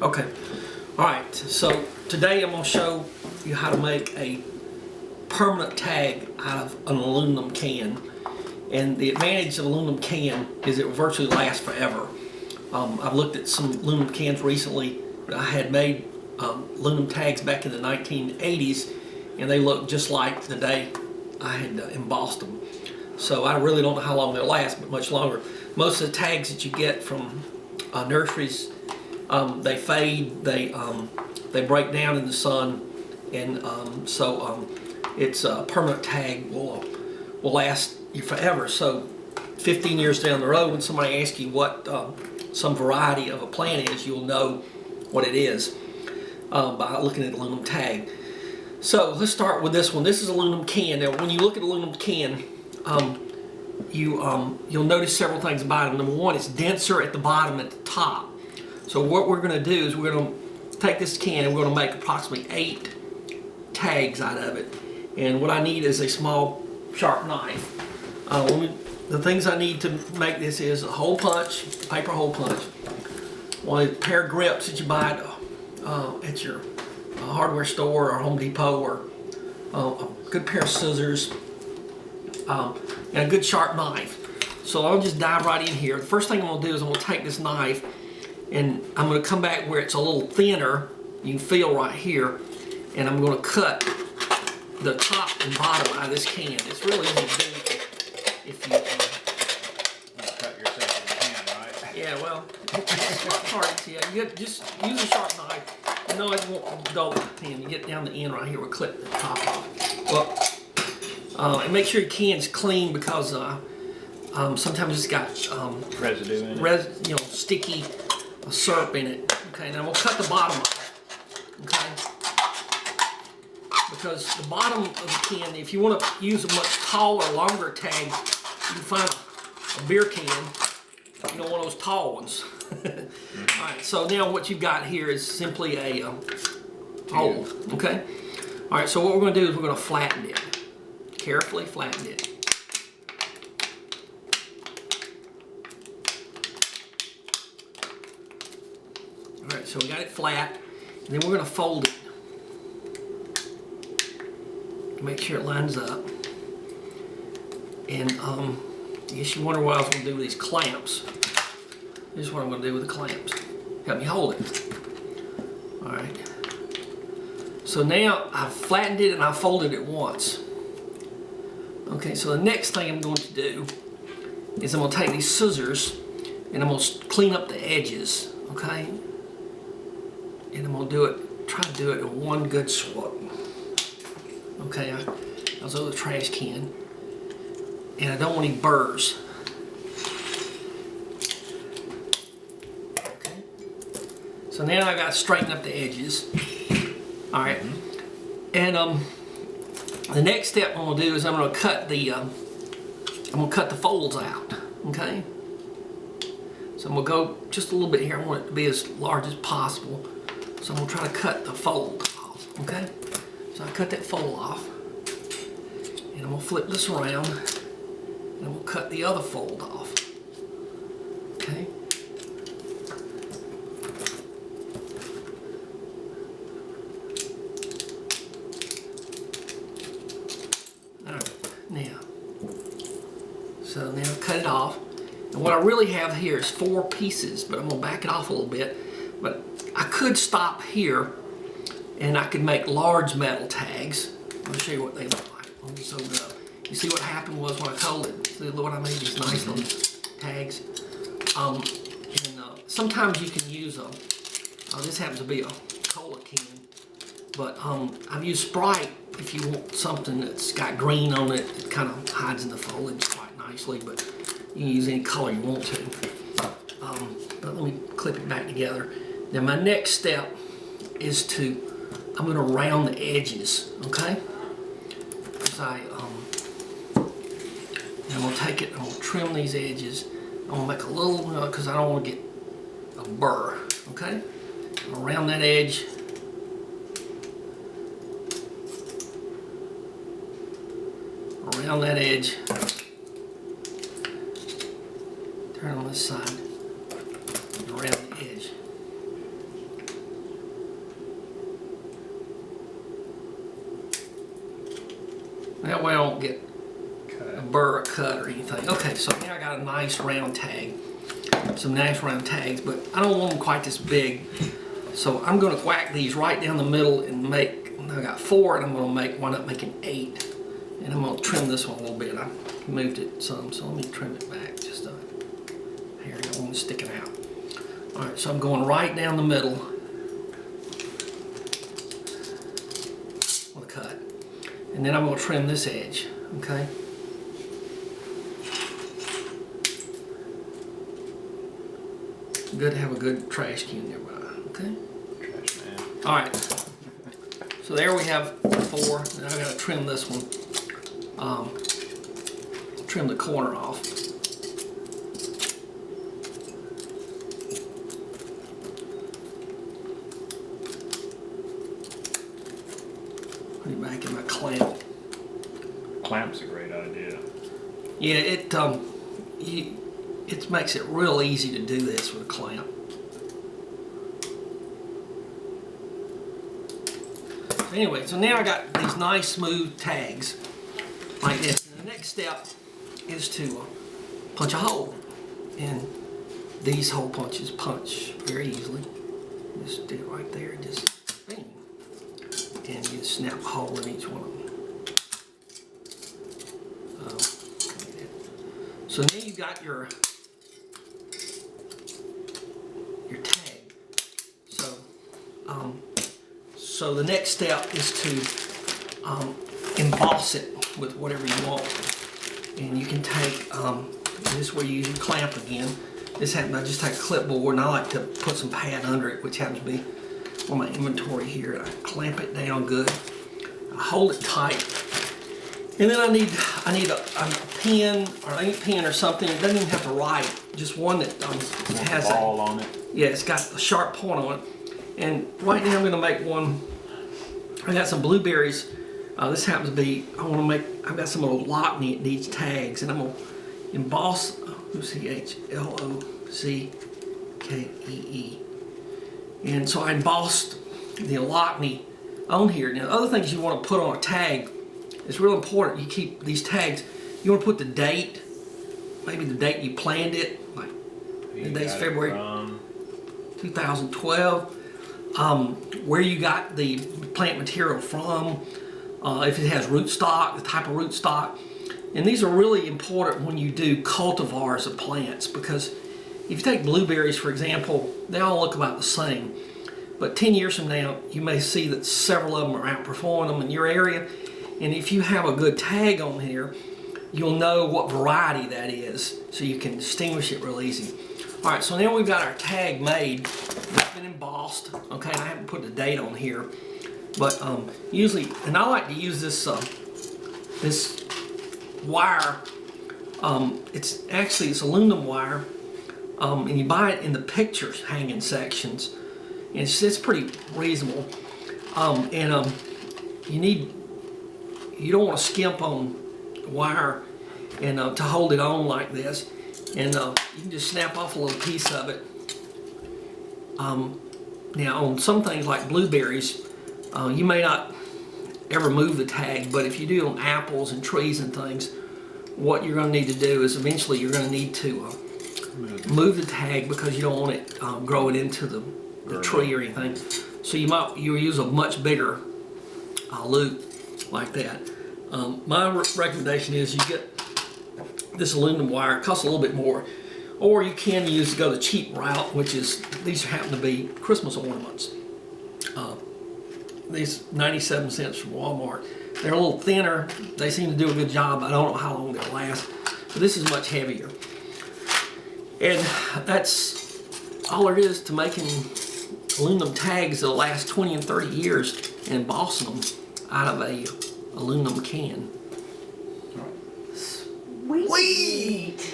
Okay. Alright, so today I'm going to show you how to make a permanent tag out of an aluminum can. And the advantage of aluminum can is it will virtually last forever. I've looked at some aluminum cans recently. I had made aluminum tags back in the 1980s, and they look just like the day I had embossed them. So I really don't know how long they'll last, but much longer. Most of the tags that you get from nurseries, they fade, they break down in the sun, and it's a permanent tag will last you forever. So 15 years down the road, when somebody asks you what some variety of a plant is, you'll know what it is by looking at the aluminum tag. So let's start with this one. This is aluminum can. Now, when you look at aluminum can, you'll notice several things about it. Number one, it's denser at the bottom and at the top. So what we're going to do is we're going to take this can and we're going to make approximately 8 tags out of it. And what I need is a small sharp knife. The things I need to make this is a hole punch, paper hole punch, one pair of grips that you buy at your hardware store or Home Depot, or a good pair of scissors, and a good sharp knife. So I'll just dive right in here. The first thing I'm going to do is I'm going to take this knife and I'm going to come back where it's a little thinner. You can feel right here, and I'm going to cut the top and bottom out of this can. It's really easy to do if you cut yourself in the can, right? Yeah, well, it's not hard. Yeah, you just use a sharp knife. You know it won't dull the pan. You get down the end right here, we'll clip the top off. Well, and make sure your can's clean, because sometimes it's got residue in it. Sticky syrup in it. Okay, now we'll cut the bottom off. Okay. Because the bottom of the can, if you want to use a much taller, longer tag, you can find a beer can, one of those tall ones. Alright, so now what you've got here is simply a hole. Okay? Alright, so what we're going to do is we're going to flatten it. Carefully flatten it. Alright, so we got it flat, and then we're going to fold it. Make sure it lines up. And I guess you wonder what I was going to do with these clamps. This is what I'm going to do with the clamps. Help me hold it. Alright. So now I've flattened it and I've folded it once. Okay, so the next thing I'm going to do is I'm going to take these scissors and I'm going to clean up the edges. Okay? And I'm going to try to do it in one good swoop. Okay, I was over the trash can, and I don't want any burrs. Okay, so now I got to straighten up the edges. All right, and the next step I'm going to do is I'm going to cut the folds out. Okay, so I'm going to go just a little bit here. I want it to be as large as possible, so I'm going to try to cut the fold off. Okay. So I cut that fold off, and I'm going to flip this around, and I'm going to cut the other fold off. Okay? Alright, now I've cut it off, and what I really have here is 4 pieces, but I'm going to back it off a little bit. But I could stop here, and I could make large metal tags. I'll show you what they look like. Let me just open it up. You see what happened was when I cold it. See what I made these nice little tags. Sometimes you can use this happens to be a cola can, but I've used Sprite if you want something that's got green on it. It kind of hides in the foliage quite nicely, but you can use any color you want to. But let me clip it back together. Now my next step is I'm going to round the edges, okay? I'm going to take it, I'm going to trim these edges. I'm going to make a little, because I don't want to get a burr, okay? I'm going to round that edge. Around that edge. Turn on this side. Around the edge. That way I don't get a Cut. burr or cut or anything. Okay, so now I got a nice round tag. Some nice round tags, but I don't want them quite this big. So I'm gonna whack these right down the middle and make, I got 4 and I'm gonna wind up making 8. And I'm gonna trim this one a little bit. I moved it some, so let me trim it back just a hair. I don't want it sticking out. All right, so I'm going right down the middle with a cut. And then I'm gonna trim this edge, okay? Good to have a good trash can nearby, okay? Trash man. All right, so there we have 4. Now I gotta trim this one. Trim the corner off. Put it back in my clamp. Clamp's a great idea. Yeah, it makes it real easy to do this with a clamp. Anyway, so now I got these nice smooth tags like this. And the next step is to punch a hole. And these hole punches punch very easily. Just do it right there, just bing. And you snap a hole in each one of them. So now you got your tag. So the next step is to emboss it with whatever you want. And you can take, this is where you use your clamp again. I just take a clipboard and I like to put some pad under it, which happens to be on my inventory here. I clamp it down good. I hold it tight. And then I need a pen or an ink pen or something. It doesn't even have to write. Just one that has a ball on it. Yeah, it's got a sharp point on it. And right now I'm going to make one. I got some blueberries. This happens to be, I've got some little Lockney. It needs tags. And I'm going to emboss, Chlockee. And so I embossed the Lockney on here. Now, other things you want to put on a tag, it's real important. You keep these tags, you want to put the date, maybe the date you planned it, like the date's February 2012, where you got the plant material from, if it has rootstock, the type of rootstock. And these are really important when you do cultivars of plants, because if you take blueberries, for example, they all look about the same. But 10 years from now, you may see that several of them are outperforming them in your area. And if you have a good tag on here, you'll know what variety that is, so you can distinguish it real easy. All right, so now we've got our tag made. It's been embossed, okay? And I haven't put the date on here, but usually, and I like to use this this wire. It's aluminum wire, and you buy it in the pictures hanging sections. And it's pretty reasonable, you don't want to skimp on wire and to hold it on like this. And you can just snap off a little piece of it. Now on some things like blueberries, you may not ever move the tag, but if you do on apples and trees and things, what you're going to need to do is eventually you're going to need to move the tag, because you don't want it growing into the tree or anything. So you'll use a much bigger loop like that. My recommendation is you get this aluminum wire. It costs a little bit more, or you can go the cheap route, which is, these happen to be Christmas ornaments. These 97 cents from Walmart. They're a little thinner. They seem to do a good job. I don't know how long they'll last, but this is much heavier. And that's all there is to making aluminum tags that'll last 20 and 30 years, and embossing them out of a aluminum can. Sweet.